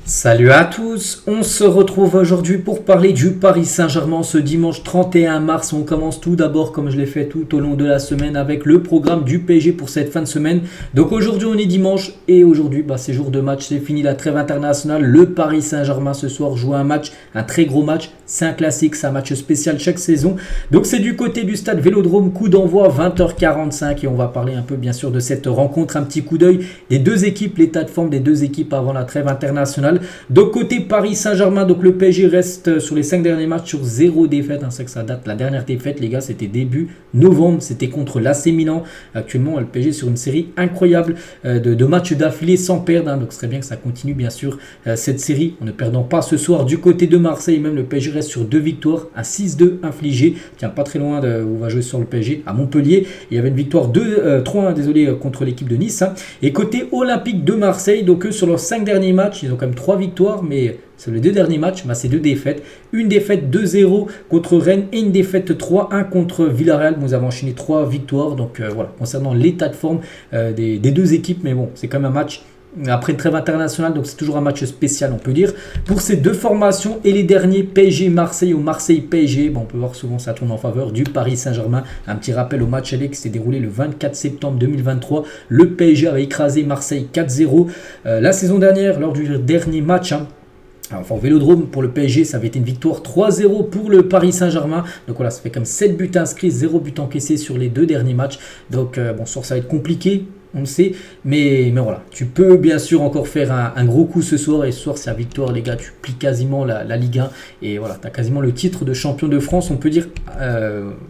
Salut à tous, on se retrouve aujourd'hui pour parler du Paris Saint-Germain ce dimanche 31 mars. On commence tout d'abord comme je l'ai fait tout au long de la semaine avec le programme du PSG pour cette fin de semaine. Donc aujourd'hui on est dimanche et aujourd'hui c'est jour de match, c'est fini la trêve internationale. Le Paris Saint-Germain ce soir joue un match, un très gros match, c'est un classique, c'est un match spécial chaque saison. Donc c'est du côté du stade Vélodrome, coup d'envoi 20h45 et on va parler un peu bien sûr de cette rencontre, un petit coup d'œil des deux équipes, l'état de forme des deux équipes avant la trêve internationale. Donc côté Paris Saint-Germain, donc le PSG reste sur les 5 derniers matchs sur 0 défaite. C'est que ça date, la dernière défaite les gars c'était début novembre, c'était contre l'AC Milan. Actuellement le PSG sur une série incroyable de matchs d'affilée sans perdre. Donc ce serait bien que ça continue bien sûr cette série en ne perdant pas ce soir. Du côté de Marseille même le PSG reste sur 2 victoires, un 6-2 infligé. Tiens pas très loin de où va jouer sur le PSG, à Montpellier. Il y avait une victoire 3-1 désolé contre l'équipe de Nice. Et côté Olympique de Marseille, donc eux sur leurs 5 derniers matchs, ils ont quand même 3 victoires, mais sur les 2 derniers matchs, c'est 2 défaites. Une défaite 2-0 contre Rennes et une défaite 3-1 contre Villarreal. Nous avons enchaîné 3 victoires. Donc voilà, concernant l'état de forme des deux équipes, mais bon, c'est quand même un match après une trêve internationale, donc c'est toujours un match spécial on peut dire pour ces deux formations. Et les derniers PSG Marseille ou Marseille PSG, on peut voir souvent ça tourne en faveur du Paris Saint-Germain. Un petit rappel au match aller qui s'est déroulé le 24 septembre 2023, le PSG avait écrasé Marseille 4-0 la saison dernière lors du dernier match Enfin, au Vélodrome pour le PSG, ça avait été une victoire 3-0 pour le Paris Saint-Germain. Donc voilà, ça fait comme 7 buts inscrits, 0 but encaissé sur les 2 derniers matchs. Donc bon, ça va être compliqué, on le sait. Mais voilà, tu peux bien sûr encore faire un gros coup ce soir. Et ce soir, c'est la victoire, les gars. Tu plies quasiment la Ligue 1. Et voilà, tu as quasiment le titre de champion de France, on peut dire,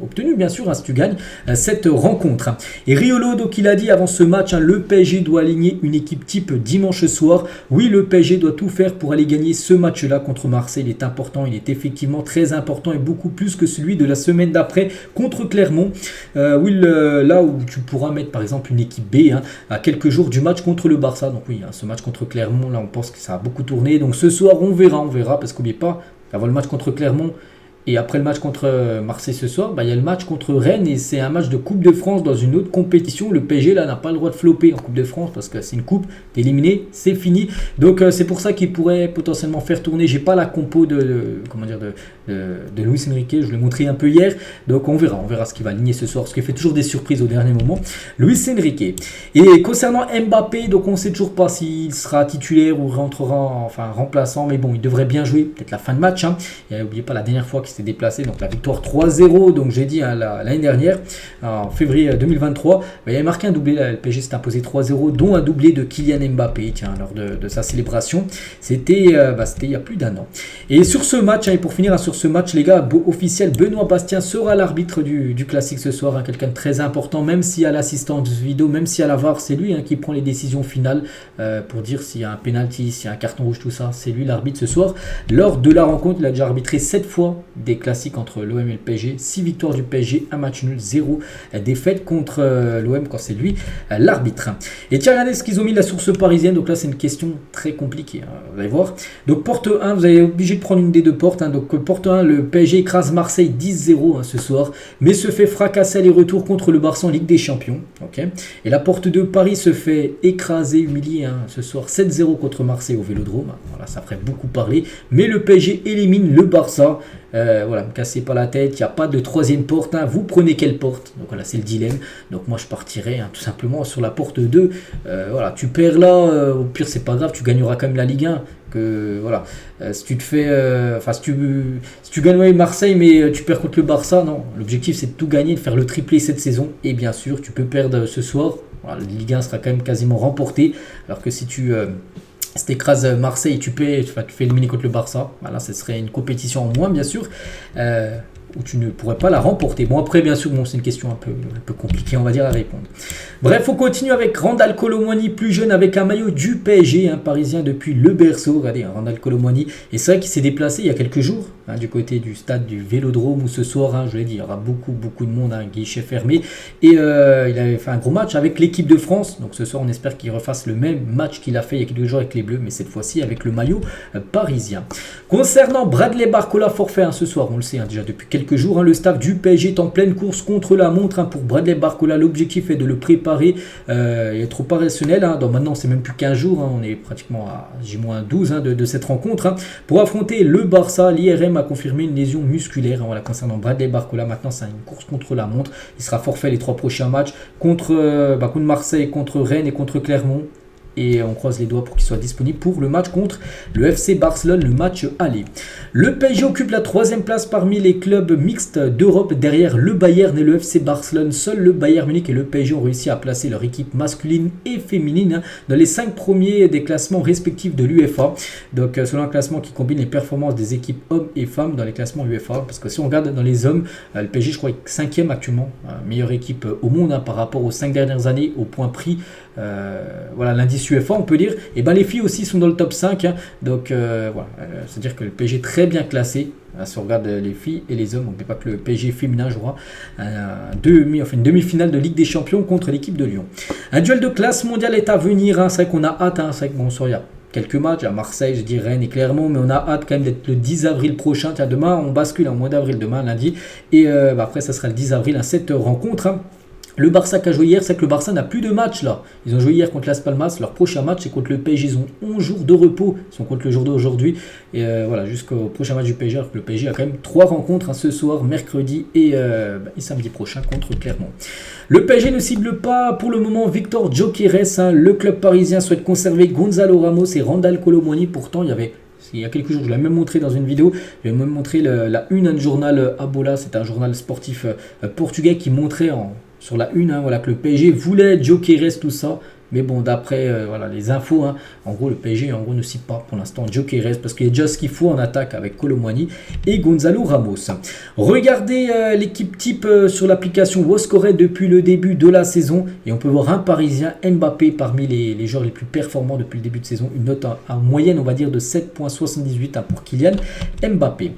obtenu bien sûr, si tu gagnes cette rencontre. Et Riolo, donc il a dit avant ce match, le PSG doit aligner une équipe type dimanche soir. Oui, le PSG doit tout faire pour aller gagner ce match-là contre Marseille. Il est important, il est effectivement très important et beaucoup plus que celui de la semaine d'après contre Clermont. Oui, là où tu pourras mettre par exemple une équipe B à quelques jours du match contre le Barça. Donc oui, ce match contre Clermont, là on pense que ça a beaucoup tourné. Donc ce soir on verra parce qu'oubliez pas, avant le match contre Clermont et après le match contre Marseille ce soir, il y a le match contre Rennes et c'est un match de Coupe de France dans une autre compétition. Le PSG là n'a pas le droit de flopper en Coupe de France parce que c'est une coupe, t'es éliminé, c'est fini. Donc c'est pour ça qu'il pourrait potentiellement faire tourner. J'ai pas la compo de Luis Enrique, je l'ai montré un peu hier. Donc on verra ce qu'il va aligner ce soir, parce qu'il fait toujours des surprises au dernier moment. Luis Enrique. Et concernant Mbappé, donc on sait toujours pas s'il sera titulaire ou rentrera remplaçant, mais bon, il devrait bien jouer, peut-être la fin de match. Et n'oubliez pas la dernière fois qu'il s'est déplacé, donc la victoire 3-0, donc j'ai dit l'année dernière, en février 2023, il avait marqué un doublé, le PSG s'est imposé 3-0, dont un doublé de Kylian Mbappé, lors de sa célébration. C'était il y a plus d'1 an. Et sur ce match, et pour finir sur ce match, les gars, officiel, Benoît Bastien sera l'arbitre du classique ce soir, quelqu'un de très important, même s'il y a l'assistance vidéo, même s'il y a la VAR, c'est lui qui prend les décisions finales pour dire s'il y a un penalty, s'il y a un carton rouge, tout ça, c'est lui l'arbitre ce soir. Lors de la rencontre, il a déjà arbitré 7 fois des classiques entre l'OM et le PSG, 6 victoires du PSG, 1 match nul, 0 défaite contre l'OM quand c'est lui l'arbitre. Et tiens, regardez ce qu'ils ont mis la source parisienne, donc là c'est une question très compliquée, vous allez voir. Donc porte 1, vous allez obligé de prendre une des deux portes, donc porte 1, le PSG écrase Marseille 10-0 ce soir, mais se fait fracasser les retours contre le Barça en Ligue des Champions. Et la porte 2, Paris se fait écraser, humilier ce soir 7-0 contre Marseille au Vélodrome. Voilà, ça ferait beaucoup parler, mais le PSG élimine le Barça. Me cassez pas la tête, il n'y a pas de troisième porte, vous prenez quelle porte? Donc voilà, c'est le dilemme. Donc moi je partirais tout simplement sur la porte 2. Tu perds là, au pire c'est pas grave, tu gagneras quand même la Ligue 1. Si tu te fais si tu gagnes Marseille mais tu perds contre le Barça, non, l'objectif c'est de tout gagner, de faire le triplé cette saison. Et bien sûr tu peux perdre ce soir, la Ligue 1 sera quand même quasiment remportée, alors que si tu écrases Marseille, tu fais éliminer contre le Barça. Là, ce serait une compétition en moins, bien sûr, où tu ne pourrais pas la remporter. Bon, après, bien sûr, c'est une question un peu compliquée, on va dire, à répondre. Bref, on continue avec Randal Kolo Muani, plus jeune, avec un maillot du PSG, parisien depuis le berceau. Regardez, Randal Kolo Muani. Et c'est vrai qu'il s'est déplacé il y a quelques jours, du côté du stade du Vélodrome, où ce soir, je l'ai dit, il y aura beaucoup de monde, guichet fermé. Et il avait fait un gros match avec l'équipe de France. Donc ce soir, on espère qu'il refasse le même match qu'il a fait il y a quelques jours avec les Bleus, mais cette fois-ci avec le maillot parisien. Concernant Bradley Barcola, forfait ce soir, on le sait déjà depuis quelques quelques jours. Le staff du PSG est en pleine course contre la montre pour Bradley Barcola. L'objectif est de le préparer et être opérationnel. Donc maintenant, c'est même plus 15 jours. On est pratiquement à J-12 de cette rencontre. Pour affronter le Barça, l'IRM a confirmé une lésion musculaire. Voilà, concernant Bradley Barcola, maintenant, c'est une course contre la montre. Il sera forfait les 3 prochains matchs contre Marseille, contre Rennes et contre Clermont. Et on croise les doigts pour qu'il soit disponible pour le match contre le FC Barcelone, le match aller. Le PSG occupe la 3e place parmi les clubs mixtes d'Europe derrière le Bayern et le FC Barcelone. Seul le Bayern Munich et le PSG ont réussi à placer leur équipe masculine et féminine dans les 5 premiers des classements respectifs de l'UEFA. Donc selon un classement qui combine les performances des équipes hommes et femmes dans les classements UEFA. Parce que si on regarde dans les hommes, le PSG je crois est 5e actuellement, meilleure équipe au monde par rapport aux 5 dernières années au point pris. Voilà l'indice UEFA on peut dire, et les filles aussi sont dans le top 5 donc voilà, c'est à dire que le PSG est très bien classé si on regarde les filles et les hommes. On ne dit pas que le PSG féminin jouera une demi-finale de Ligue des Champions contre l'équipe de Lyon. Un duel de classe mondiale est à venir, c'est vrai qu'on a hâte, c'est vrai que bon, il y a quelques matchs à Marseille, je dis Rennes et Clermont, mais on a hâte quand même d'être le 10 avril prochain. Tiens, demain on bascule en mois d'avril, demain lundi, et après ça sera le 10 avril cette rencontre. Le Barça qui a joué hier, c'est que le Barça n'a plus de match là. Ils ont joué hier contre Las Palmas. Leur prochain match c'est contre le PSG. Ils ont 11 jours de repos. Ils sont contre le jour d'aujourd'hui. Et voilà, jusqu'au prochain match du PSG. Alors que le PSG a quand même 3 rencontres ce soir, mercredi et samedi prochain contre Clermont. Le PSG ne cible pas pour le moment Victor Gyökeres. Le club parisien souhaite conserver Gonzalo Ramos et Randal Kolo Muani. Pourtant, il y a quelques jours, je l'ai même montré dans une vidéo, je l'ai même montré la une du journal Abola. C'est un journal sportif portugais qui montrait sur la une, voilà, que le PSG voulait Gyökeres, tout ça. Mais bon, d'après voilà, les infos, en gros, le PSG ne cite pas pour l'instant Gyökeres parce qu'il y a déjà ce qu'il faut en attaque avec Kolo Muani et Gonzalo Ramos. Regardez l'équipe type sur l'application WhoScored depuis le début de la saison et on peut voir un Parisien, Mbappé, parmi les joueurs les plus performants depuis le début de saison. Une note en moyenne, on va dire, de 7,78 pour Kylian Mbappé.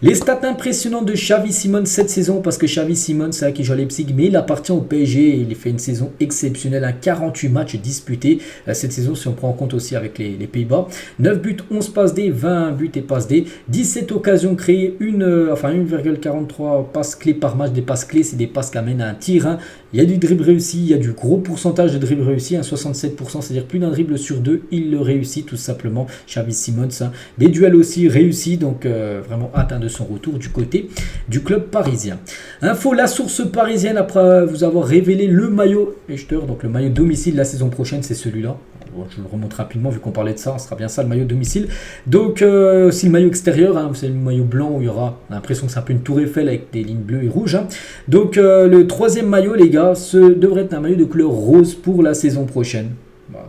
Les stats impressionnants de Xavi Simons cette saison, parce que Xavi Simons, c'est vrai qu'il joue à Leipzig, mais il appartient au PSG et il fait une saison exceptionnelle, 48 matchs disputés cette saison si on prend en compte aussi avec les Pays-Bas. 9 buts, 11 passes D, 20 buts et passes D, 17 occasions créées, 1,43 passes clés par match. Des passes clés, c'est des passes qui amènent à un tir. Il y a du dribble réussi, il y a du gros pourcentage de dribble réussi, 67%, c'est-à-dire plus d'un dribble sur 2, il le réussit tout simplement, Xavi Simons. Des duels aussi réussis, donc vraiment hâte de son retour du côté du club parisien. Info, la source parisienne, après vous avoir révélé le maillot Echter, donc le maillot domicile la saison prochaine, c'est celui-là. Bon, je le remonte rapidement vu qu'on parlait de ça, ce sera bien ça le maillot domicile. Donc aussi le maillot extérieur, c'est le maillot blanc où il y aura, on a l'impression que c'est un peu une tour Eiffel avec des lignes bleues et rouges. Donc le 3e maillot les gars, ce devrait être un maillot de couleur rose pour la saison prochaine.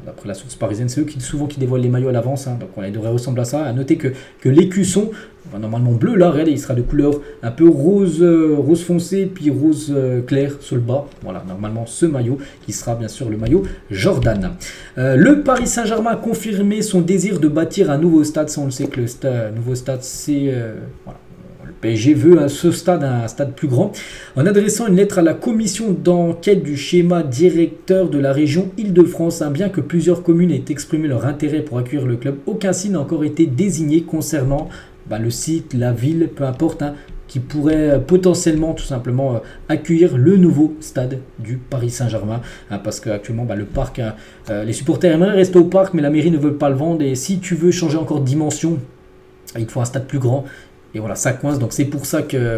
D'après la source parisienne, c'est eux qui dévoilent les maillots à l'avance, donc il devrait ressembler à ça. À noter que l'écusson, normalement bleu, là, regardez, il sera de couleur un peu rose foncé, puis rose clair sur le bas. Voilà, normalement ce maillot qui sera bien sûr le maillot Jordan. Le Paris Saint-Germain a confirmé son désir de bâtir un nouveau stade. Ça, on le sait que le nouveau stade, c'est voilà. PSG veut un stade plus grand, en adressant une lettre à la commission d'enquête du schéma directeur de la région Île-de-France. Bien que plusieurs communes aient exprimé leur intérêt pour accueillir le club, aucun site n'a encore été désigné concernant le site, la ville, peu importe, qui pourrait potentiellement tout simplement accueillir le nouveau stade du Paris Saint-Germain. Parce qu'actuellement, le parc, les supporters aimeraient rester au parc, mais la mairie ne veut pas le vendre. Et si tu veux changer encore de dimension, il te faut un stade plus grand. Et voilà, ça coince, donc c'est pour ça que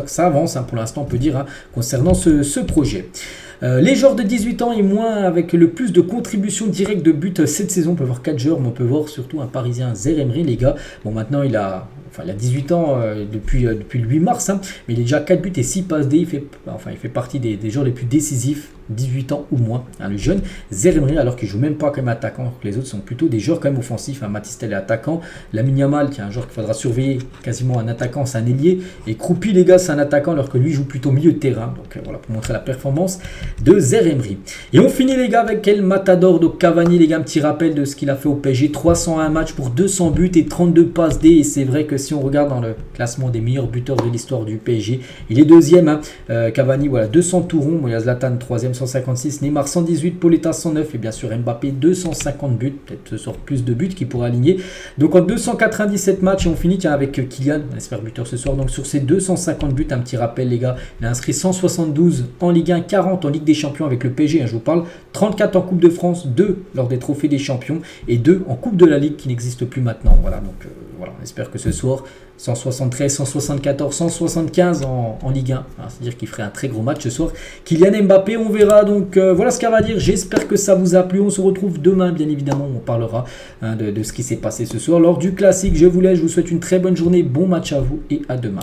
ça avance, pour l'instant on peut dire, concernant ce projet. Les joueurs de 18 ans et moins avec le plus de contributions directes de but cette saison, on peut voir 4 joueurs, mais on peut voir surtout un Parisien, Zaire Emery, les gars. Bon, maintenant il a 18 ans depuis le 8 mars, mais il est déjà 4 buts et 6 passes D. Il fait partie des joueurs les plus décisifs, 18 ans ou moins, le jeune Zaire Emery, alors qu'il ne joue même pas comme attaquant. Les autres sont plutôt des joueurs quand même offensifs. Mathys Tel est attaquant, Lamine Yamal qui est un joueur qu'il faudra surveiller, quasiment un attaquant, c'est un ailier, et Kroupi, les gars, c'est un attaquant alors que lui joue plutôt milieu de terrain. Donc voilà, pour montrer la performance de Zaire Emery. Et on finit les gars avec El Matador de Cavani, les gars, un petit rappel de ce qu'il a fait au PSG, 301 matchs pour 200 buts et 32 passes D. Et c'est vrai que si on regarde dans le classement des meilleurs buteurs de l'histoire du PSG, il est deuxième. Cavani, voilà, 200 tout rond. Il y a Zlatan, troisième, 156. Neymar, 118. Pauletta, 109. Et bien sûr, Mbappé, 250 buts. Peut-être ce soir plus de buts qu'il pourra aligner. Donc en 297 matchs, et on finit avec Kylian, on espère buteur ce soir. Donc sur ces 250 buts, un petit rappel, les gars, il a inscrit 172 en Ligue 1, 40 en Ligue des Champions avec le PSG, je vous parle, 34 en Coupe de France, 2 lors des trophées des champions et 2 en Coupe de la Ligue qui n'existe plus maintenant. Voilà, donc voilà, on espère que ce soir, 173, 174, 175 en Ligue 1. C'est-à-dire qu'il ferait un très gros match ce soir. Kylian Mbappé, on verra. Donc voilà ce qu'elle va dire. J'espère que ça vous a plu. On se retrouve demain, bien évidemment. On parlera de ce qui s'est passé ce soir lors du classique. Je vous laisse. Je vous souhaite une très bonne journée. Bon match à vous et à demain.